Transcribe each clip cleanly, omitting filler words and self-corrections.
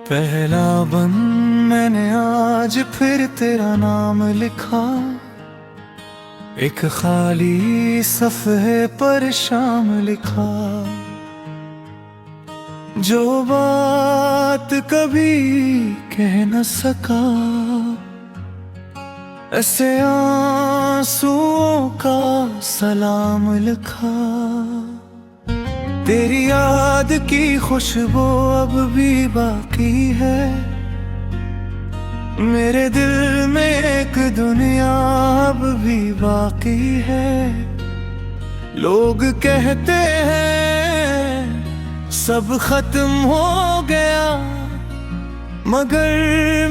पहला बंद मैंने आज फिर तेरा नाम लिखा, एक खाली सफ़े पर शाम लिखा। जो बात कभी कह न सका, ऐसे आंसुओं का सलाम लिखा। तेरी याद की खुशबू अब भी बाकी है, मेरे दिल में एक दुनिया अब भी बाकी है। लोग कहते हैं सब खत्म हो गया, मगर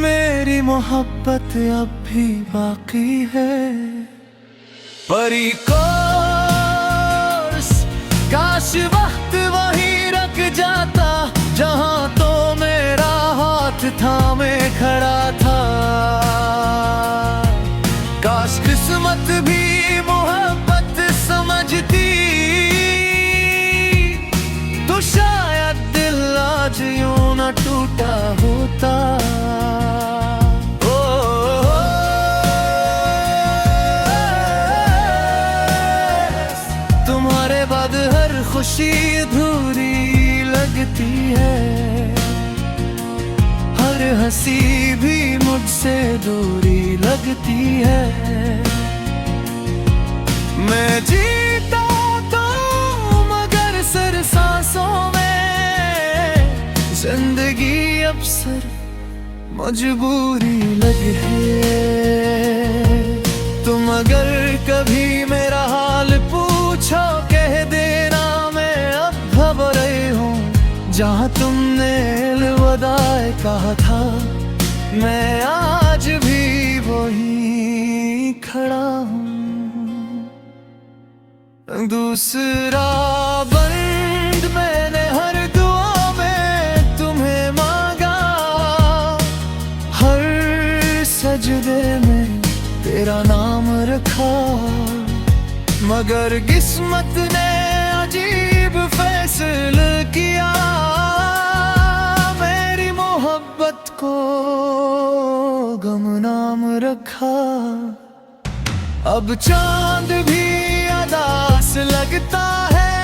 मेरी मोहब्बत अब भी बाकी है। परी काश वक्त वहीं रख जाता, जहां तो मेरा हाथ थामे खड़ा था। काश किस्मत भी मोहब्बत समझती, तो शायद दिल आज यूं न टूटा होता। तुम्हारे बाद हर खुशी अधूरी लगती है, हर हंसी भी मुझसे दूरी लगती है। मैं जीता तो मगर सर सांसों में, जिंदगी अक्सर मजबूरी लगी है। तुम अगर कभी मेरा हाल पूछो, कह देना मैं अब घबराई हूँ। जहाँ तुमने अलविदाई कहा था, मैं आज भी वहीं खड़ा हूँ। दूसरा बंद मैंने हर दुआ में तुम्हें मांगा, हर सजदे में तेरा नाम रखा। मगर किस्मत ने अजीब फैसला किया, मेरी मोहब्बत को गुमनाम रखा। अब चांद भी अदास लगता है,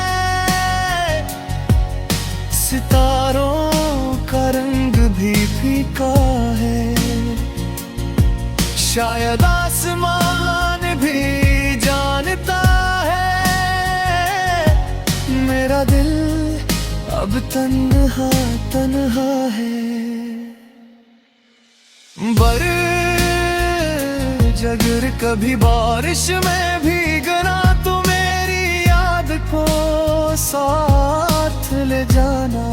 सितारों का रंग भी फीका है। शायद आसमान भी जानता है, मेरा दिल अब तन्हा तन्हा है। जगर कभी बारिश में भीगना, तो मेरी याद को साथ ले जाना।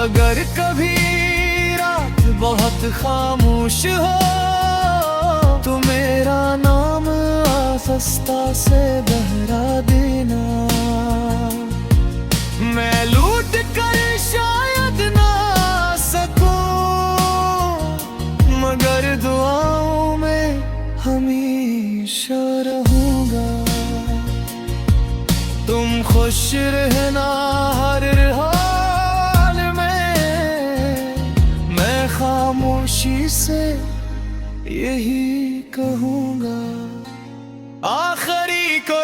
अगर कभी रात बहुत खामोश हो, तो मेरा नाम आस्था से दोहरा देना। मैं लूट कर शायद ना सकूं, मगर दुआओं में हमेशा रहूंगा। तुम खुश रहना हर हाल में, मैं खामोशी से यही कहूंगा। आखिरी को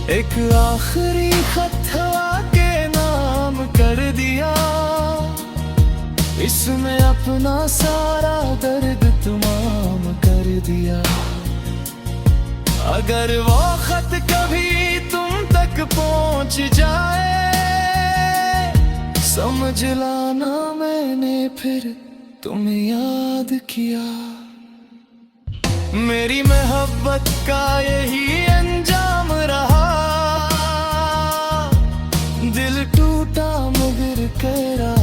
एक आखिरी खत हवा के नाम कर दिया, इसमें अपना सारा दर्द तमाम कर दिया। अगर वो खत कभी तुम तक पहुंच जाए, समझ लाना मैंने फिर तुम्हें याद किया। मेरी मोहब्बत का यही अंजाम रहा, दिल टूटा मगर तेरा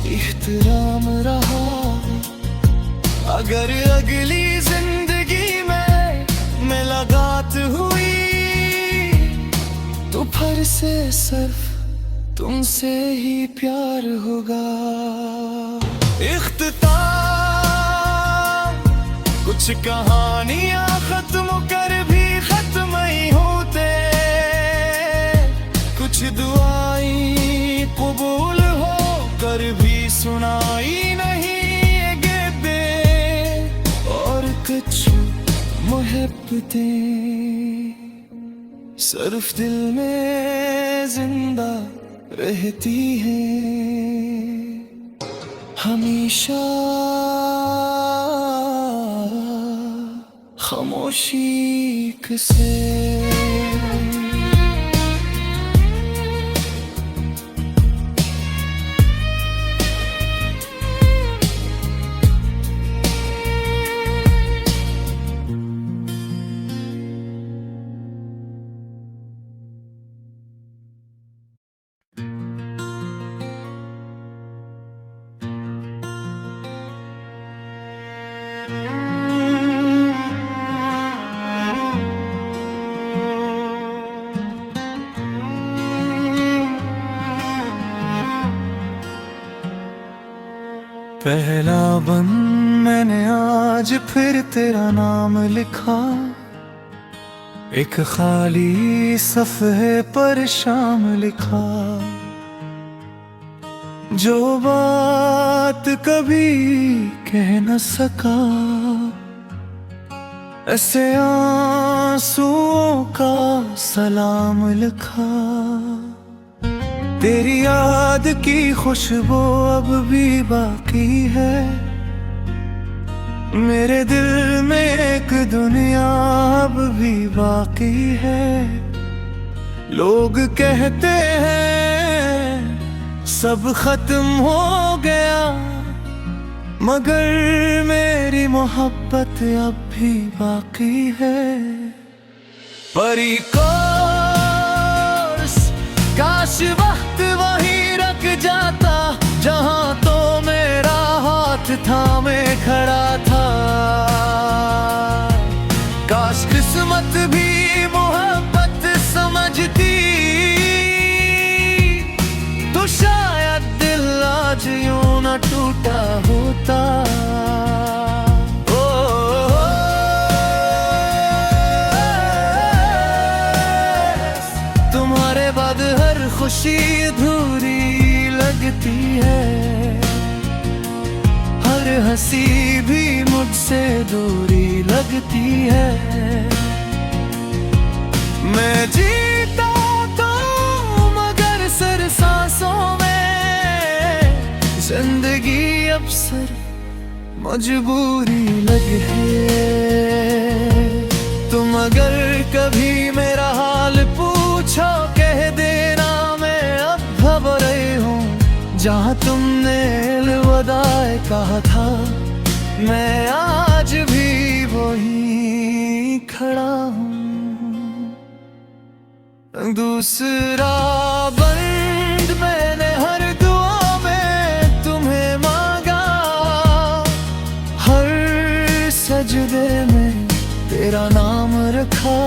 एहतराम रहा। अगर अगली जिंदगी में मुलाकात हुई, तो फिर से सिर्फ तुमसे ही प्यार होगा। इख्तितार कुछ कहानियां खत्म कर भी खत्म ही होते, कुछ दुआएं कबूल हो कर भी सुनाई नहीं गे, और कुछ मोहब्बतें सिर्फ दिल में जिंदा रहती हैं हमेशा खामोशी से। पहला बंद मैंने आज फिर तेरा नाम लिखा, एक खाली सफ़हे पर शाम लिखा। जो बात कभी कह न सका, ऐसे आंसुओं का सलाम लिखा। तेरी याद की खुशबू अब भी बाकी है, मेरे दिल में एक दुनिया अब भी बाकी है। लोग कहते हैं सब खत्म हो गया, मगर मेरी मोहब्बत अब भी बाकी है। परी काश वक्त वहीं रख जाता, जहां तो मेरा हाथ थामे खड़ा था। काश किस्मत भी मोहब्बत समझती, तो शायद दिल आज यूं न टूटा होता। तुम्हारे बाद हर खुशी अधूरी लगती है, हर हंसी भी मुझसे दूरी लगती है। मैं जीता तो मगर सर सांसों में जिंदगी अक्सर मजबूरी लगे है। तुम अगर कभी मेरा हाल पूछो, कह देना मैं अब घबराई हूँ। जहाँ तुमने अलविदाई कहा था, मैं आज भी वहीं खड़ा हूँ। दूसरा बंद मैंने हर दुआ में तुम्हें मांगा, हर सजदे में तेरा नाम रखा।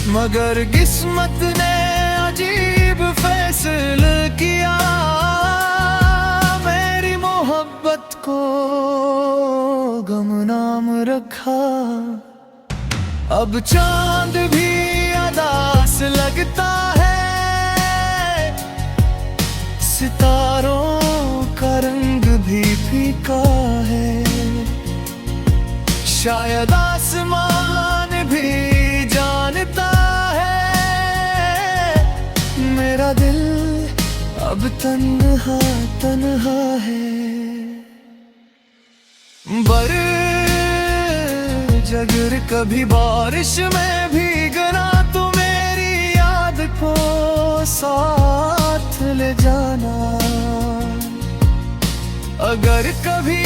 मगर किस्मत ने अजीब फैसला किया, मेरी मोहब्बत को गुमनाम रखा। अब चांद भी अदास लगता है, सितारों का रंग भी फीका है। शायद आसमान भी जानता है, मेरा दिल अब तन्हा तन्हा है। जगर कभी बारिश में भीगना, तो मेरी याद को साथ ले जाना। अगर कभी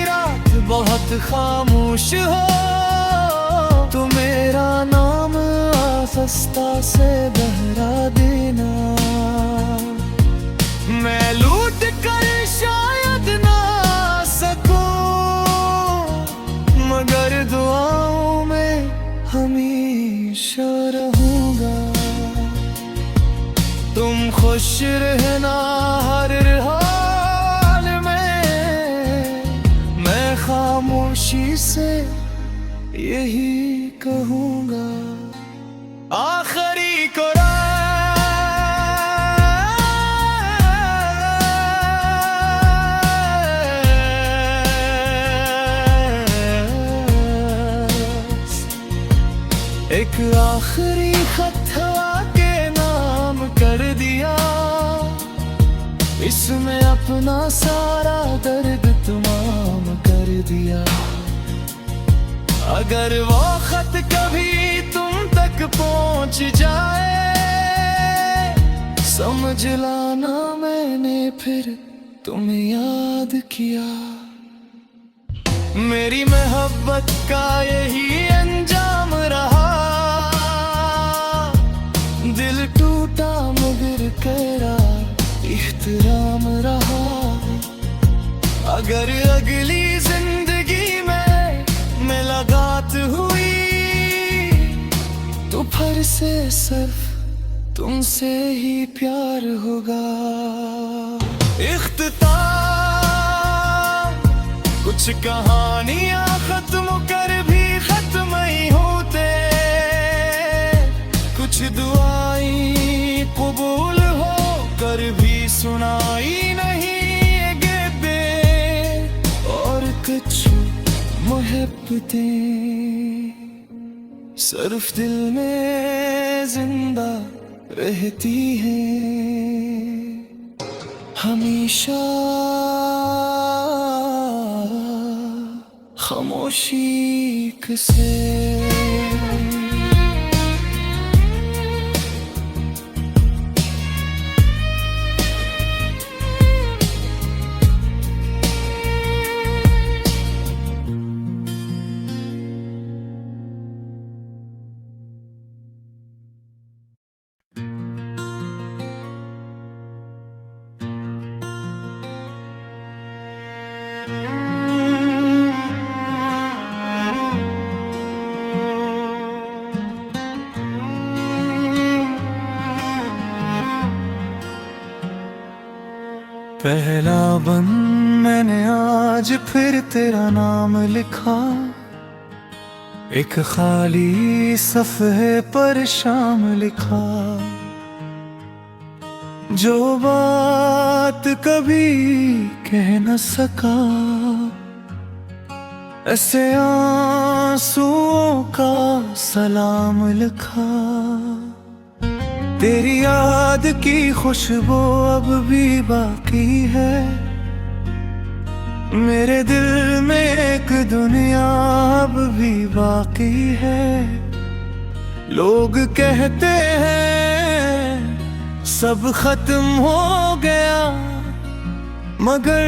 रात बहुत खामोश हो, तो मेरा नाम आस्था से दोहरा देना। मैं लूट कर शायद ना सकूं, मगर दुआओं में हमेशा रहूंगा। तुम खुश रहना हर हाल में, मैं खामोशी से यही कहूँगा, आखिरी को एक आखिरी खत हवा के नाम कर दिया, इसमें अपना सारा दर्द तमाम कर दिया। अगर वो खत कभी तुम तक पहुंच जाए, समझ लाना मैंने फिर तुम्हें याद किया। मेरी मोहब्बत का यही अंजाम रहा, दिल टूटा मगर करार एहतराम रहा। अगर अगली जिंदगी में मुलाकात हुई, तो फिर से सिर्फ तुमसे ही प्यार होगा। इख्तिताम कुछ कहानियां खत्म कर भी खत्म ही होते, कुछ दुआएं कबूल हो कर भी सुनाई नहीं गे, और कुछ मोहब्बतें सिर्फ दिल में जिंदा रहती हैं हमेशा खामोशी से। पहला बंद मैंने आज फिर तेरा नाम लिखा, एक खाली सफ़े पर शाम लिखा। जो बात कभी कह न सका, ऐसे आंसुओं का सलाम लिखा। तेरी याद की खुशबू अब भी बाकी है, मेरे दिल में एक दुनिया अब भी बाकी है। लोग कहते हैं सब खत्म हो गया, मगर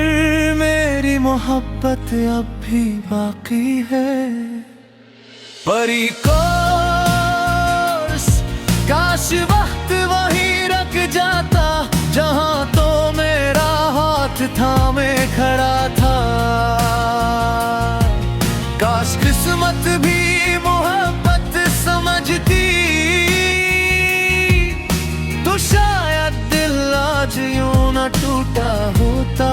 मेरी मोहब्बत अब भी बाकी है। परी काश वक्त वहीं रख जाता, जहां तो मेरा हाथ थामे खड़ा था। काश किस्मत भी मोहब्बत समझती, तो शायद दिल आज यूं न टूटा होता।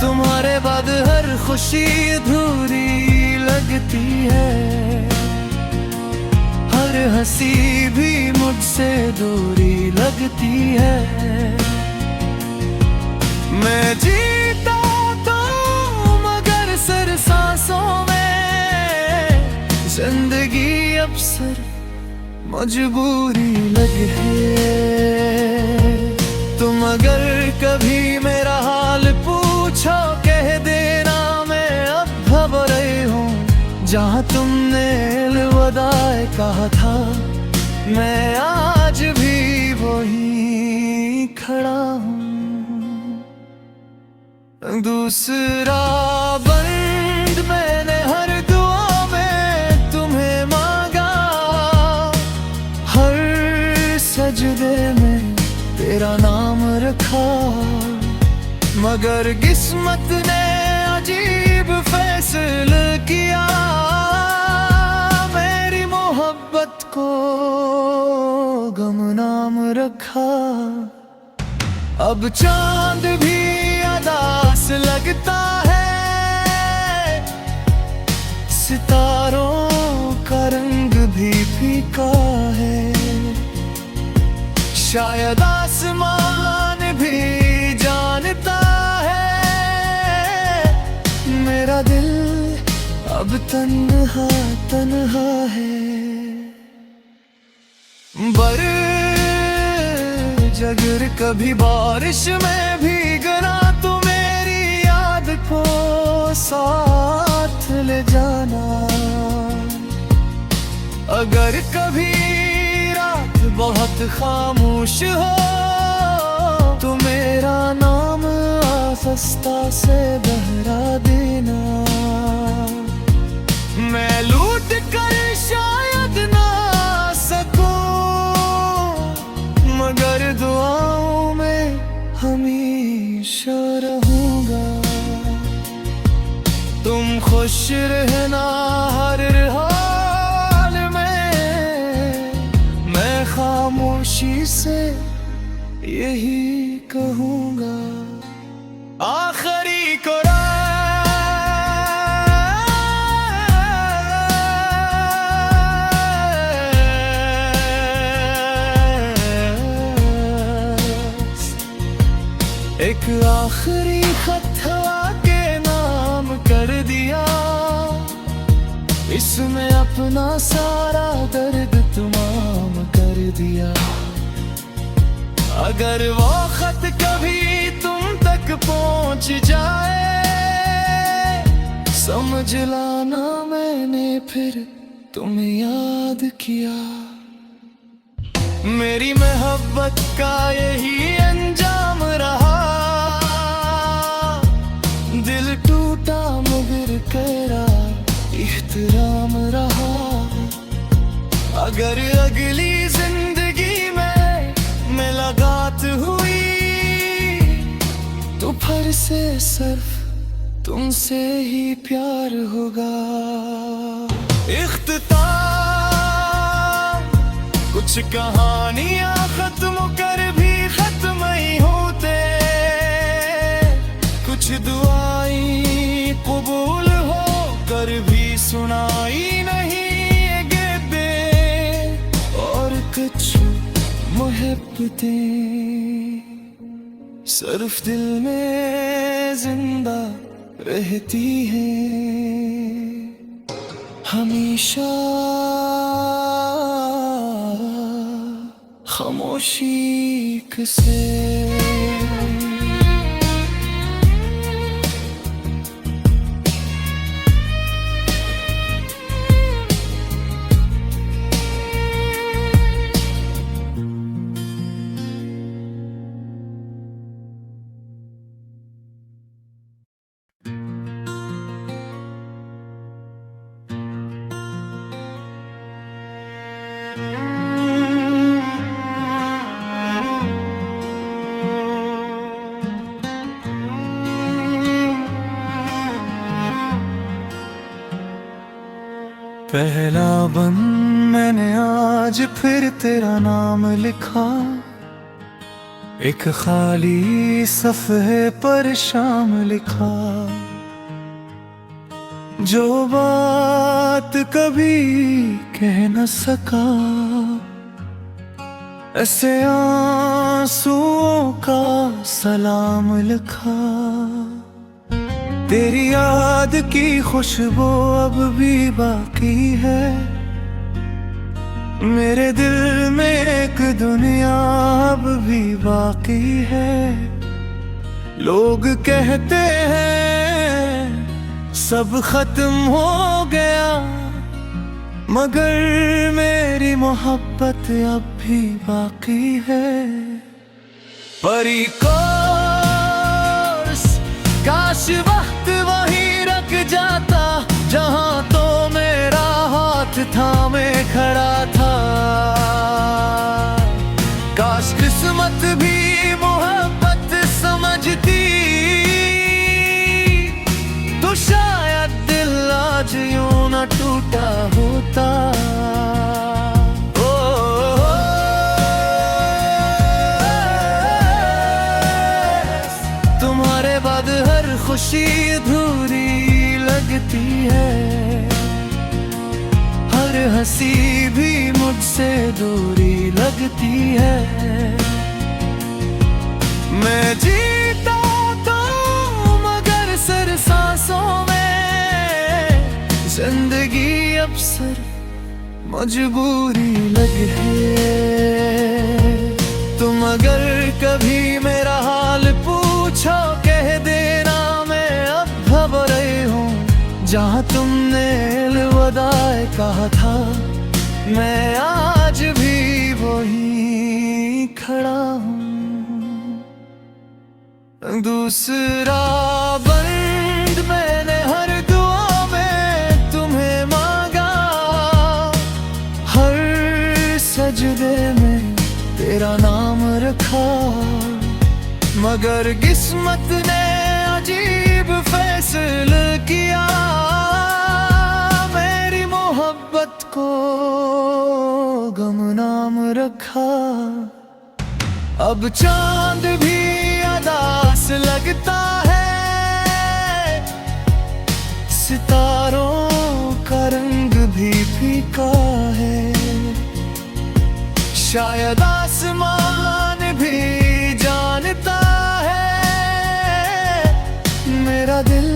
तुम्हारे बाद हर खुशी अधूरी लगती है, हर हंसी भी मुझसे दूरी लगती है। मैं जीता तो मगर सिर सांसों में, जिंदगी अक्सर मजबूरी लगे है। तुम अगर कभी मेरा हाल पूछो, कह देना मैं अब घबराई हूँ। जहाँ तुमने अलविदाई कहा था, मैं आज भी वहीं खड़ा हूँ। दूसरा बंद मैंने हर दुआ में तुम्हें मांगा, हर सजदे में तेरा नाम रखा। मगर किस्मत ने अजीब फैसला किया, मेरी मोहब्बत को गुमनाम रखा। अब चांद भी अदास लगता है, सितारों का रंग भी फीका है। शायद आसमान भी जानता है, मेरा दिल अब तन्हा तन्हा है। जगर कभी बारिश में भीगना, तो मेरी याद को साथ ले जाना। अगर कभी रात बहुत खामोश हो, तो मेरा नाम आस्ता से दोहरा देना। मैं लूट कर शायद ना मगर दुआओं में हमेशा रहूंगा। तुम खुश रहना हर हाल में, मैं खामोशी से यही कहूंगा। आखिरी को एक आखिरी खत हवा के नाम कर दिया, इसमें अपना सारा दर्द तमाम कर दिया। अगर वो खत कभी तुम तक पहुंच जाए, समझ लाना मैंने फिर तुम्हें याद किया। मेरी मोहब्बत का यही अंजाम रहा, दिल टूटा मगर तेरा एहतराम रहा। अगर अगली जिंदगी में मुलाकात हुई, तो फिर से सिर्फ तुमसे ही प्यार होगा। इख्तिताम कुछ कहानियां खत्म कर भी खत्म ही होते, कुछ दुआएं कबूल हो कर भी सुनाई नहीं गिरते, और कुछ मोहब्बतें सिर्फ दिल में जिंदा रहती हैं हमेशा खामोशी से। पहला बंद मैंने आज फिर तेरा नाम लिखा, एक खाली सफ़हे पर शाम लिखा। जो बात कभी कह न सका, ऐसे आंसुओं का सलाम लिखा। तेरी याद की खुशबू अब भी बाकी है, मेरे दिल में एक दुनिया अब भी बाकी है। लोग कहते हैं सब खत्म हो गया, मगर मेरी मोहब्बत अब भी बाकी है। परी काश वक्त वहीं रख जाता, जहां तो मेरा हाथ थामे खड़ा था। काश किस्मत भी मोहब्बत समझती, तो शायद दिल आज यूं न टूटा होता। खुशी अधूरी लगती है, हर हंसी भी मुझसे दूरी लगती है। मैं जीता तो मगर सर सांसों में जिंदगी अक्सर मजबूरी लगे है। तुम अगर कभी मेरा हाल पूछो कह देना मैं अब घबराई हूँ। जहाँ तुमने अलविदाई कहा था मैं आज भी वहीं खड़ा हूँ। दूसरा बंद मैंने हर दुआ में तुम्हें मांगा, हर सजदे में तेरा नाम रखा। मगर किस्मत ने अजीब फैसला किया, मेरी मोहब्बत को गुमनाम रखा। अब चांद भी अदास लगता है, सितारों का रंग भी फीका है। शायद आसमान भी जानता है मेरा दिल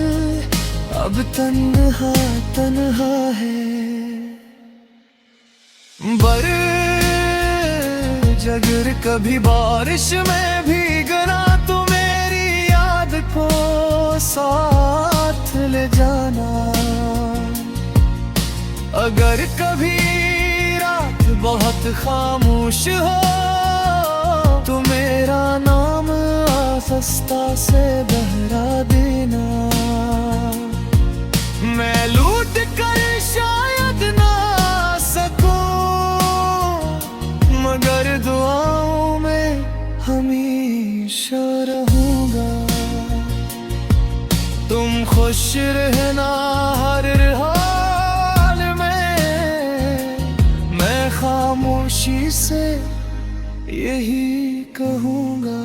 अब तन्हा तन्हा है। अगर कभी बारिश में भीगना तो मेरी याद को साथ ले जाना। अगर कभी रात बहुत खामोश हो तो मेरा नाम आस्था से दोहरा देना। मैं लूट कर शायद ना सकूं मगर दुआओं में हमेशा रहूंगा। तुम खुश रहना हर हाल में, मैं खामोशी से यही कहूंगा।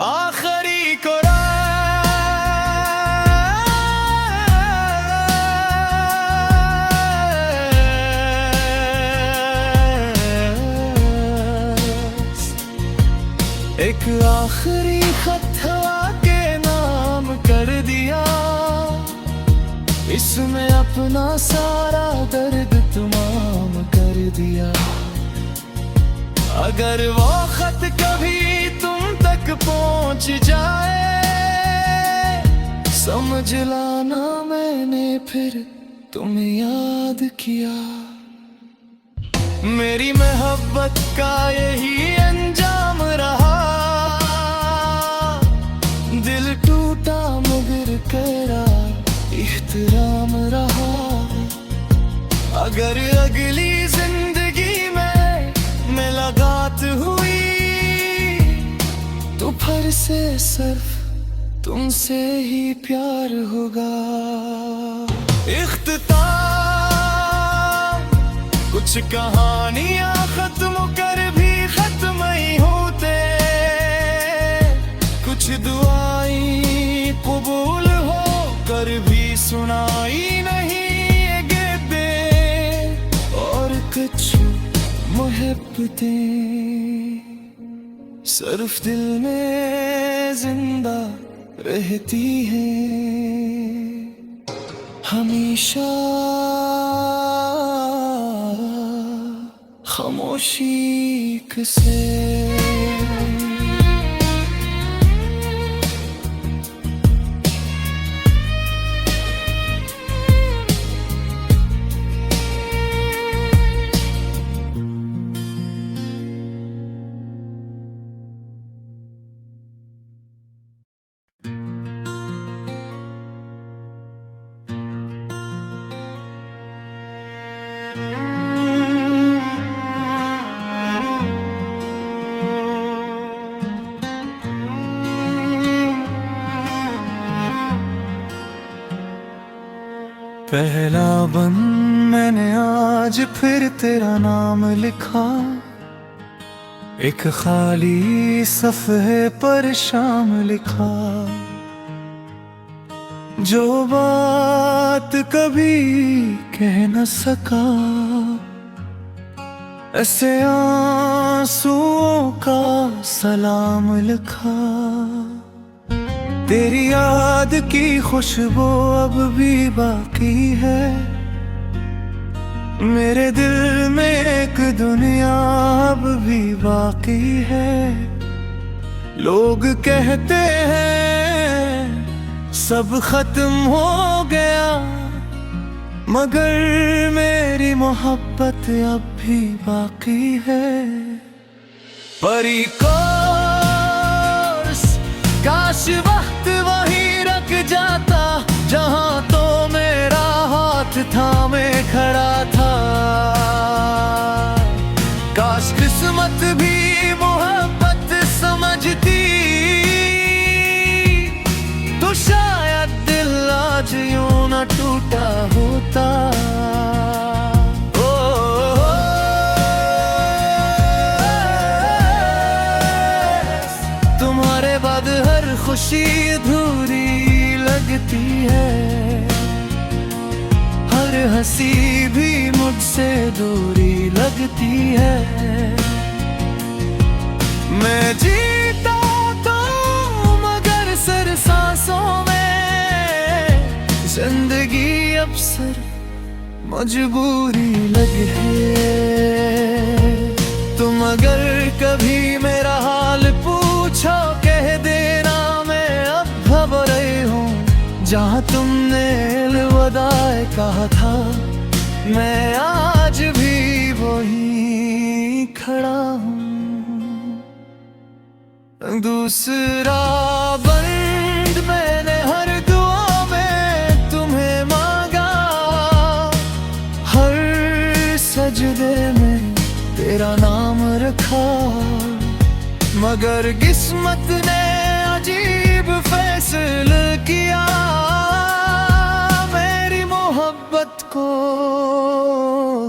आखिरी को एक आखिरी खत हवा के नाम कर दिया, इसमें अपना सारा दर्द तमाम कर दिया। अगर वो खत कभी तुम तक पहुंच जाए समझ लाना मैंने फिर तुम्हें याद किया। मेरी मोहब्बत का यही अंजाम रहा, दिल टूटा मगर तेरा एहतराम रहा। अगर अगली जिंदगी में मुलाकात हुई तो फिर से सिर्फ तुमसे ही प्यार होगा। इख्तिताम कुछ कहानियां खत्म कर भी खत्म ही होते, कुछ दुआएं कबूल हो कर भी सुनाई नहीं गिरते, और कुछ मोहब्बतें सिर्फ दिल में जिंदा रहती हैं हमेशा खामोशी से। पहला बंद मैंने आज फिर तेरा नाम लिखा, एक खाली सफ़हे पर शाम लिखा। जो बात कभी कह न सका, ऐसे आंसुओं का सलाम लिखा। तेरी याद की खुशबू अब भी बाकी है, मेरे दिल में एक दुनिया अब भी बाकी है। लोग कहते हैं सब खत्म हो गया, मगर मेरी मोहब्बत अब भी बाकी है। परी काश वक्त वहीं रख जाता, जहां तो मेरा हाथ थामे खड़ा था। काश किस्मत भी मोहब्बत समझती, तो शायद दिल आज यूं न टूटा होता। तुम्हारे बाद हर खुशी अधूरी लगती है, हर हंसी भी मुझसे दूरी लगती है। मैं जीता तो मगर सर सांसों में जिंदगी अक्सर मजबूरी लगी है। तुम अगर कभी मेरा हाल पूछो, कह देना मैं अब घबराई हूँ। जहाँ तुमने अलविदाई कहा था, मैं आज भी वहीं खड़ा हूँ। दूसरा बंद मैंने हर दुआ में तुम्हें मांगा, हर सजदे में तेरा नाम रखा। मगर किस्मत ने अजीब फैसला किया, मेरी मोहब्बत को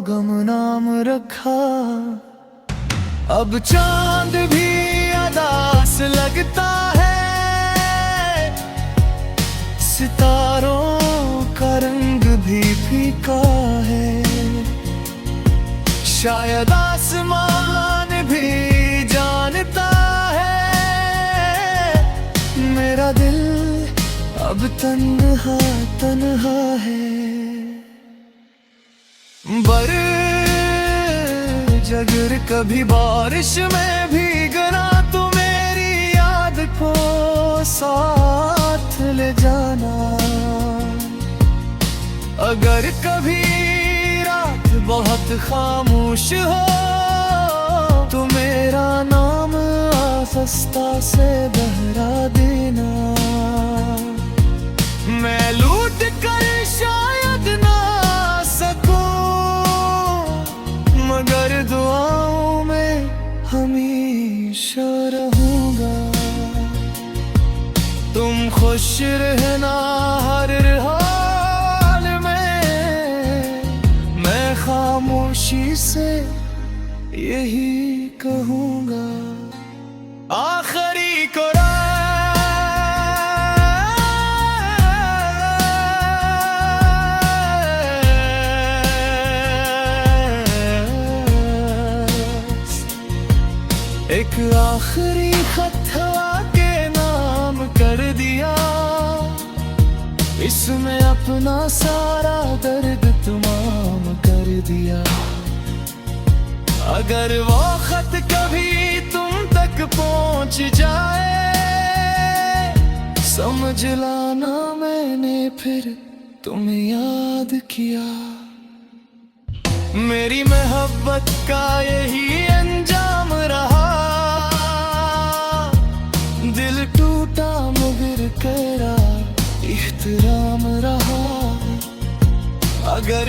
गुमनाम रखा। अब चांद भी अदास लगता है, सितारों का रंग भी फीका है। शायद आसमान भी जानता है, मेरा दिल अब तन्हा तन्हा है। अगर कभी बारिश में भीगना, तो मेरी याद को साथ ले जाना। अगर कभी रात बहुत खामोश हो, तो मेरा नाम आस्था से दोहरा देना। मैं लूट कर शायद ना सकूं, मगर दुआओं में हमेशा रहूंगा। तुम खुश रहना हर हाल में, मैं खामोशी से यही कहूंगा। आखिरी को एक आखिरी खत हवा के नाम कर दिया, इसमें अपना सारा दर्द तमाम कर दिया। अगर वो खत कभी तुम तक पहुंच जाए, समझ लाना मैंने फिर तुम्हें याद किया। मेरी मोहब्बत का यही अंजाम रहा, दिल टूटा मगर तेरा एहतराम रहा। अगर